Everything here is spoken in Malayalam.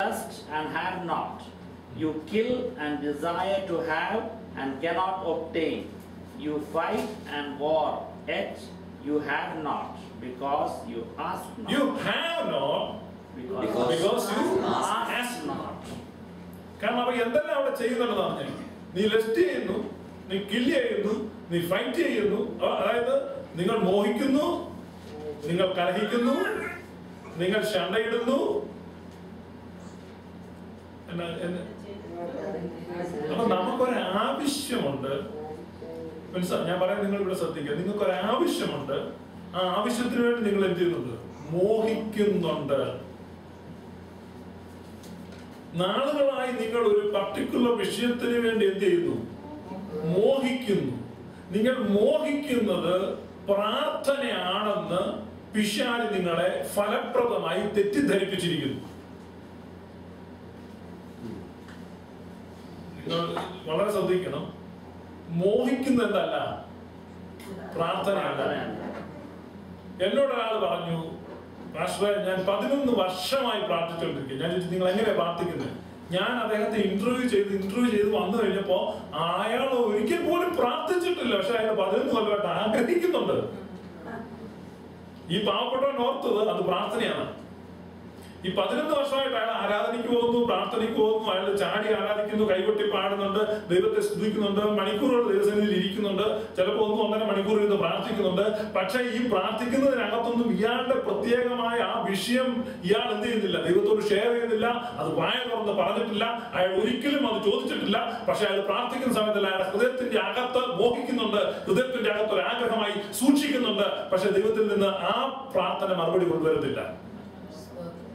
lust and have not. You kill and desire to have and cannot obtain. You fight and war, yet you have not, because you ask not. You have not because you ask not. കാരണം അവ എന്തെല്ലാം അവിടെ ചെയ്യുന്നുള്ളതാണ്. നീ ലെസ്റ്റ് ചെയ്യുന്നു, നീ കില്ല് ചെയ്യുന്നു, നീ ഫൈറ്റ് ചെയ്യുന്നു. അതായത് നിങ്ങൾ മോഹിക്കുന്നു, നിങ്ങൾ കലഹിക്കുന്നു, നിങ്ങൾ ശണ്ടയിടുന്നു. അപ്പൊ നമുക്കൊരാവശ്യമുണ്ട്. മനസ്സിലായി? ഞാൻ പറയാൻ നിങ്ങൾ ഇവിടെ ശ്രദ്ധിക്കുക. നിങ്ങൾക്കൊരാവശ്യമുണ്ട്. ആ ആവശ്യത്തിന് വേണ്ടി നിങ്ങൾ എന്ത് ചെയ്യുന്നുണ്ട്? മോഹിക്കുന്നുണ്ട്. നാളുകളായി നിങ്ങൾ ഒരു പർട്ടിക്കുലർ വിഷയത്തിന് വേണ്ടി എന്ത് ചെയ്യുന്നു? മോഹിക്കുന്നു. നിങ്ങൾ മോഹിക്കുന്നത് പ്രാർത്ഥനയാണെന്ന് പിശാച് നിങ്ങളെ ഫലപ്രദമായി തെറ്റിദ്ധരിപ്പിച്ചിരിക്കുന്നു. നിങ്ങൾ വളരെ ശ്രദ്ധിക്കണം. മോഹിക്കുന്നതല്ല, പ്രാർത്ഥനയല്ല. എന്നോട് ഒരാൾ പറഞ്ഞു, പാസ്റ്ററെ, ഞാൻ 11 വർഷമായി പ്രാർത്ഥിച്ചുകൊണ്ടിരിക്കുക. ഞാൻ ചോദിച്ചു, നിങ്ങൾ എങ്ങനെയാ പ്രാർത്ഥിക്കുന്നത്? ഞാൻ അദ്ദേഹത്തെ ഇന്റർവ്യൂ ചെയ്ത് വന്നു കഴിഞ്ഞപ്പോ അയാൾ ഒരിക്കൽ പോലും പ്രാർത്ഥിച്ചിട്ടില്ല. പക്ഷെ അയാൾ 11 കൊല്ലമായിട്ട് ആഗ്രഹിക്കുന്നുണ്ട്. ഈ പാവപ്പെട്ടവൻ ഓർത്തത് അത് പ്രാർത്ഥനയാണ്. ഈ 11 വർഷമായിട്ട് അയാൾ ആരാധനയ്ക്ക് പോകുന്നു, പ്രാർത്ഥനയ്ക്ക് പോകുന്നു, അയാൾ ചാടി ആരാധിക്കുന്നു, കൈകൊട്ടി പാടുന്നുണ്ട്, ദൈവത്തെ സ്തുതിക്കുന്നുണ്ട്, മണിക്കൂറുകൾ ദൈവസന്നിധിയിൽ ഇരിക്കുന്നുണ്ട്, ചിലപ്പോൾ 1-1.5 മണിക്കൂർ ഇരുന്ന് പ്രാർത്ഥിക്കുന്നുണ്ട്. പക്ഷെ ഈ പ്രാർത്ഥിക്കുന്നതിനകത്തൊന്നും ഇയാളുടെ പ്രത്യേകമായ ആ വിഷയം ഇയാൾ എന്ത് ചെയ്യുന്നില്ല, ദൈവത്തോട് ഷെയർ ചെയ്യുന്നില്ല, അത് വായ തുറന്ന് പറഞ്ഞിട്ടില്ല, അയാൾ ഒരിക്കലും അത് ചോദിച്ചിട്ടില്ല. പക്ഷെ അയാൾ പ്രാർത്ഥിക്കുന്ന സമയത്ത് അയാളുടെ ഹൃദയത്തിന്റെ അകത്ത് മോഹിക്കുന്നുണ്ട്, ഹൃദയത്തിന്റെ അകത്ത് ഒരു ആഗ്രഹമായി സൂക്ഷിക്കുന്നുണ്ട്. പക്ഷെ ദൈവത്തിൽ നിന്ന് ആ പ്രാർത്ഥന മറുപടി കൊണ്ടുവരുന്നില്ല.